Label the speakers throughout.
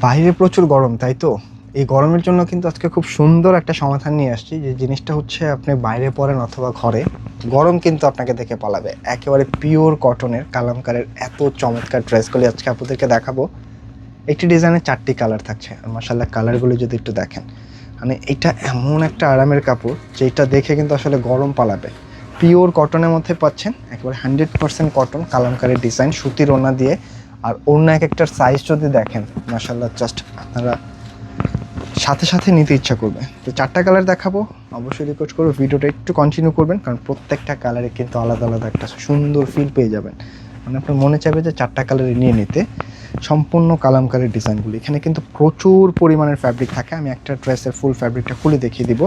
Speaker 1: বাইরে প্রচুর গরম, তাই তো? এই গরমের জন্য কিন্তু আজকে খুব সুন্দর একটা সমাধান নিয়ে আসছি। যে জিনিসটা হচ্ছে, আপনি বাইরে পরেন অথবা ঘরে, গরম কিন্তু আপনাকে দেখে পালাবে। একেবারে পিওর কটনের কালামকারের এত চমৎকার ড্রেসগুলি আজকে আপনাদেরকে দেখাবো। একটি ডিজাইনের 4টি কালার থাকছে, আর মাশাআল্লাহ কালারগুলি যদি একটু দেখেন, মানে এটা এমন একটা আরামের কাপড় যেটা দেখে কিন্তু আসলে গরম পালাবে। পিওর কটনের মধ্যে পাচ্ছেন, একেবারে 100% কটন, কালামকারের ডিজাইন, সুতির ওড়না দিয়ে। আর ওড়না এক একটার সাইজ যদি দেখেন, মাশাআল্লাহ জাস্ট আপনারা সাথে সাথে নিতে ইচ্ছা করবে। তো 4টা কালার দেখাবো, অবশ্যই রিকোয়েস্ট করবো ভিডিওটা একটু কন্টিনিউ করবেন, কারণ প্রত্যেকটা কালারে কিন্তু আলাদা আলাদা একটা সুন্দর ফিল পেয়ে যাবেন। মানে আপনার মনে চাইবে যে 4টা কালারে নিয়ে নিতে। সম্পূর্ণ কালামকারের ডিজাইনগুলি, এখানে কিন্তু প্রচুর পরিমাণের ফ্যাব্রিক থাকে। আমি একটা ড্রেসের ফুল ফ্যাব্রিকটা খুলে দেখিয়ে দিব।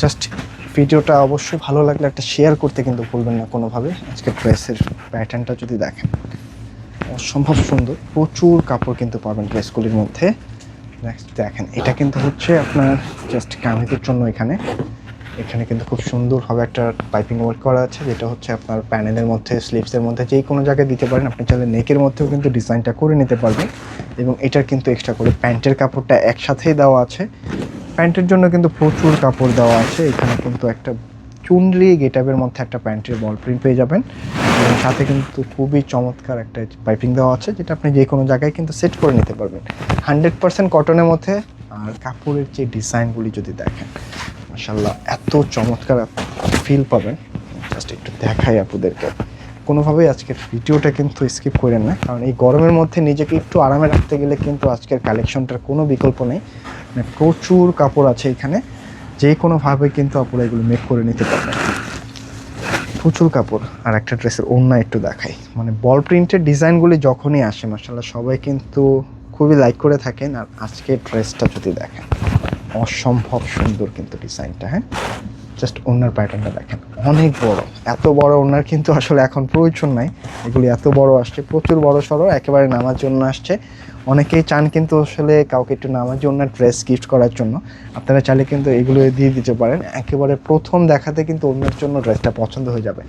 Speaker 1: জাস্ট ভিডিওটা অবশ্যই ভালো লাগলে একটা শেয়ার করতে কিন্তু ভুলবেন না কোনোভাবে। আজকে ড্রেসের প্যাটার্নটা যদি দেখেন, অসম্ভব সুন্দর, প্রচুর কাপড় কিন্তু পাবেন ড্রেসগুলির মধ্যে। নেক্সট দেখেন, এটা কিন্তু হচ্ছে আপনার জাস্ট কামিজের জন্য। এখানে কিন্তু খুব সুন্দরভাবে একটা পাইপিং ওয়ার্ক করা আছে, যেটা হচ্ছে আপনার প্যানেলের মধ্যে, স্লিভসের মধ্যে, যেই কোনো জায়গায় দিতে পারেন। আপনি চাইলে নেকের মধ্যেও কিন্তু ডিজাইনটা করে নিতে পারবেন। এবং এটার কিন্তু এক্সট্রা করে প্যান্টের কাপড়টা একসাথেই দেওয়া আছে। প্যান্টের জন্য কিন্তু প্রচুর কাপড় দেওয়া আছে। এখানে কিন্তু একটা চুনরি গেটআপের মধ্যে একটা প্যান্টের বল প্রিন্ট পেয়ে যাবেন, এবং সাথে কিন্তু খুবই চমৎকার একটা পাইপিং দেওয়া আছে, যেটা আপনি যে কোনো জায়গায় কিন্তু সেট করে নিতে পারবেন। 100% কটনের মধ্যে। আর কাপড়ের যে ডিজাইনগুলি যদি দেখেন, মাশাআল্লাহ এত চমৎকার ফিল পাবেন। জাস্ট একটু দেখাই আপনাদেরকে, কোনোভাবেই আজকের ভিডিওটা কিন্তু স্কিপ করেন না, কারণ এই গরমের মধ্যে নিজেকে একটু আরামে রাখতে গেলে কিন্তু আজকের কালেকশনটার কোনো বিকল্প নেই। মানে প্রচুর কাপড় আছে এখানে, যে কোনোভাবে কিন্তু আপনারা এগুলো মেক করে নিতে পারবেন। প্রচুর কাপড়। আর একটা ড্রেসের ওড়না একটু দেখাই, মানে বল প্রিন্টের ডিজাইনগুলি যখনই আসে মাশাআল্লাহ সবাই কিন্তু খুবই লাইক করে থাকেন। আর আজকের ড্রেসটা যদি দেখেন, অসম্ভব সুন্দর কিন্তু ডিজাইনটা। হ্যাঁ, জাস্ট ওড়নার প্যাটার্নটা দেখেন, অনেক বড়। এত বড় ওড়নার কিন্তু আসলে এখন প্রয়োজন নাই, এগুলি এত বড় আসছে, প্রচুর বড় সড়ো, একেবারে নামার জন্য আসছে। অনেকেই চান কিন্তু আসলে কাউকে একটু নামার জন্য ড্রেস গিফট করার জন্য, আপনারা চাইলে কিন্তু এগুলো দিয়ে দিতে পারেন। একেবারে প্রথম দেখাতে কিন্তু ওড়নার জন্য ড্রেসটা পছন্দ হয়ে যাবে।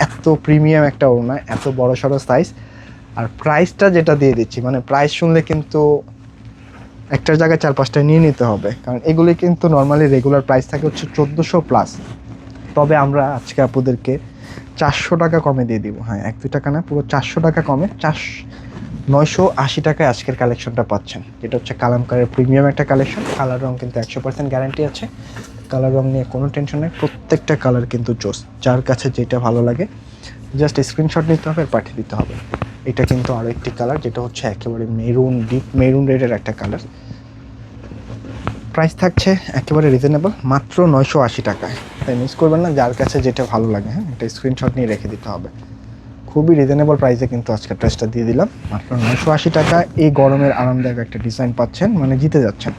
Speaker 1: এত প্রিমিয়াম একটা ওড়না, এত বড় সড়ো সাইজ। আর প্রাইসটা যেটা দিয়ে দিচ্ছি, মানে প্রাইস শুনলে কিন্তু একটার জায়গায় 4-5টা নিয়ে নিতে হবে, কারণ এগুলি কিন্তু নর্মালি রেগুলার প্রাইস থাকে হচ্ছে 1400+। তবে আমরা আজকে আপনাদেরকে 400 টাকা কমে দিয়ে দিব। হ্যাঁ, 1-2 টাকা না, পুরো 400 টাকা কমে 980 টাকায় আজকের কালেকশনটা পাচ্ছেন, যেটা হচ্ছে কালামকারের প্রিমিয়াম একটা কালেকশন। কালার রং কিন্তু 100% গ্যারান্টি আছে, কালার রং নিয়ে কোনো টেনশন নেই। প্রত্যেকটা কালার কিন্তু জোস, যার কাছে যেটা ভালো লাগে জাস্ট স্ক্রিনশট নিতে হবে আর পাঠিয়ে দিতে হবে। এটা কিন্তু আরও একটি কালার, যেটা হচ্ছে একেবারে মেরুন, ডিপ মেরুন রেডের একটা কালার। প্রাইস থাকছে একেবারে রিজনেবল, মাত্র 980 টাকায়। তাই মিস করবেন না, যার কাছে যেটা ভালো লাগে। হ্যাঁ, এটা স্ক্রিনশট নিয়ে রেখে দিতে হবে। খুবই রিজনেবল প্রাইসে কিন্তু আজকে ড্রেসটা দিয়ে দিলাম, মাত্র 980 টাকা। এই গরমের আরামদায়ক একটা ডিজাইন পাচ্ছেন, মানে জিতে যাচ্ছেন।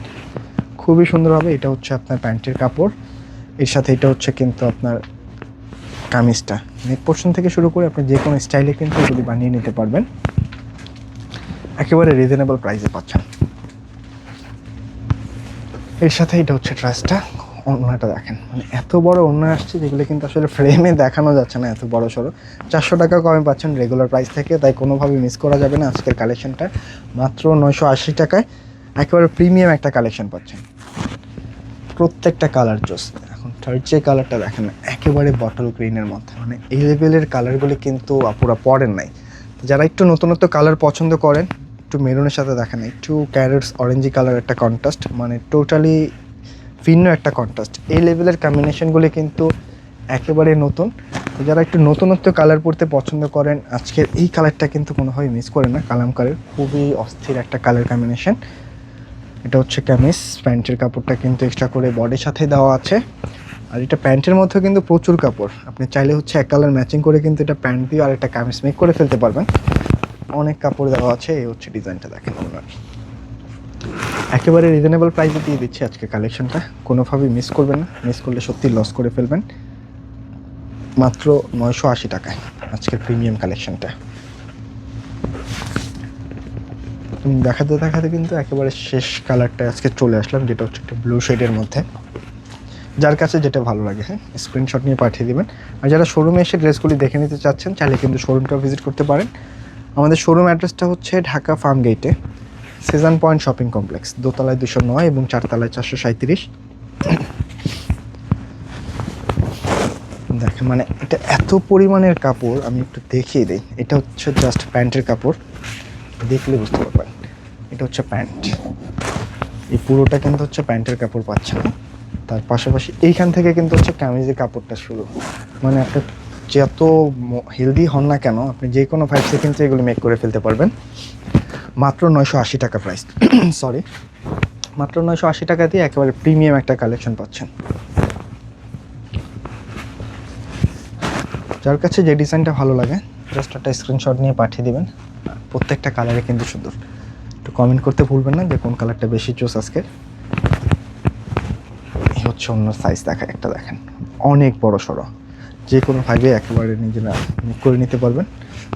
Speaker 1: খুবই সুন্দর হবে। এটা হচ্ছে আপনার প্যান্টের কাপড়, এর সাথে এটা হচ্ছে কিন্তু আপনার কামিজটা। নেক পোর্শন থেকে শুরু করে আপনি যে কোনো স্টাইলে কিন্তু এগুলি বানিয়ে নিতে পারবেন, একেবারে রিজনেবল প্রাইসে পাচ্ছেন। এর সাথে এটা হচ্ছে ড্রেসটা। ওড়নাটা দেখেন, মানে এত বড় ওড়না আসছে, যেগুলো কিন্তু আসলে ফ্রেমে দেখানো যাচ্ছে না, এত বড় সড়ো। 400 টাকা কমে পাচ্ছেন রেগুলার প্রাইস থেকে, তাই কোনোভাবে মিস করা যাবে না আজকের কালেকশনটা। মাত্র 980 টাকায় একেবারে প্রিমিয়াম একটা কালেকশন পাচ্ছেন। প্রত্যেকটা কালার জোস। এখন থার্ড যে কালারটা দেখেন, একেবারে বটল গ্রিনের মধ্যে, মানে এই লেভেলের কালারগুলি কিন্তু আপুরা পড়েন নাই। যারা একটু নতুনত্ব কালার পছন্দ করেন, একটু মেরুনের সাথে দেখেন, একটু ক্যারেটস অরেঞ্জি কালার একটা কন্ট্রাস্ট, মানে টোটালি ভিন্ন একটা কন্ট্রাস্ট। এই লেভেলের কম্বিনেশনগুলি কিন্তু একেবারে নতুন। যারা একটু নতুনত্ব কালার পরতে পছন্দ করেন, আজকের এই কালারটা কিন্তু কোনোভাবেই মিস করে না। কালামকারের খুবই অস্থির একটা কালার কম্বিনেশন। এটা হচ্ছে কামিজ, প্যান্টের কাপড়টা কিন্তু এক্সট্রা করে বডির সাথে দেওয়া আছে। আর এটা প্যান্টের মধ্যে কিন্তু প্রচুর কাপড়, আপনি চাইলে হচ্ছে এক কালার ম্যাচিং করে কিন্তু এটা প্যান্ট দিয়ে আর একটা কামিজ মেক করে ফেলতে পারবেন। অনেক কাপড় দেওয়া আছে। এই হচ্ছে ডিজাইনটা দেখেন আপনার, একেবারে রিজনেবল প্রাইসে দিয়ে দিচ্ছি আজকে কালেকশনটা, কোনোভাবেই মিস করবেন না। মিস করলে সত্যি লস করে ফেলবেন। মাত্র 980 টাকায় আজকের প্রিমিয়াম কালেকশনটা। দেখাতে দেখাতে কিন্তু একেবারে শেষ কালারটা আজকে চলে আসলাম, যেটা হচ্ছে একটা ব্লু শেডের মধ্যে। যার কাছে যেটা ভালো লাগে, হ্যাঁ, স্ক্রিনশট নিয়ে পাঠিয়ে দেবেন। আর যারা শোরুমে এসে ড্রেসগুলি দেখে নিতে চাচ্ছেন, চাইলে কিন্তু শোরুমটা ভিজিট করতে পারেন। আমাদের শোরুম অ্যাড্রেসটা হচ্ছে ঢাকা ফার্ম গেটে, সিজন পয়েন্ট শপিং কমপ্লেক্স, দোতলায় 209 এবং চারতলায় 437। দেখেন মানে এটা এত পরিমাণের কাপড়, আমি একটু দেখিয়ে দিই। এটা হচ্ছে জাস্ট প্যান্টের কাপড়, দেখলে বুঝতে পারবেন। এটা হচ্ছে প্যান্ট, এই পুরোটা কিন্তু হচ্ছে প্যান্টের কাপড় পাচ্ছেন। তার পাশাপাশি এইখান থেকে কিন্তু হচ্ছে কামিজের কাপড়টা শুরু। মানে আপনি যত হেলদি হন না কেন, আপনি যে কোনো 5 সেকেন্ডে এগুলো মেক করে ফেলতে পারবেন। মাত্র 980 টাকা প্রাইস, সরি মাত্র 980 টাকা দিয়ে একেবারে প্রিমিয়াম একটা কালেকশন পাচ্ছেন। যার কাছে যে ডিজাইনটা ভালো লাগে জাস্ট একটা স্ক্রিনশট নিয়ে পাঠিয়ে দিবেন। প্রত্যেকটা কালারে কিন্তু সুন্দর। একটু কমেন্ট করতে ভুলবেন না যে কোন কালারটা বেশি চুজ আজকে। এই হচ্ছে অন্য সাইজ, একটা দেখেন অনেক বড় সড়ো, যে কোনো ভাগে একেবারে নিজেরা করে নিতে পারবেন।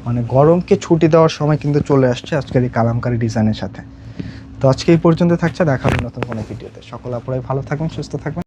Speaker 1: মানে গরমকে ছুটি দেওয়ার সময় কিন্তু চলে আসছে আজকের এই কালামকারী ডিজাইনের সাথে। তো আজকে এই পর্যন্ত থাকছে, দেখা হবে নতুন কোনো ভিডিওতে। সকল আপনারাই ভালো থাকবেন, সুস্থ থাকবেন।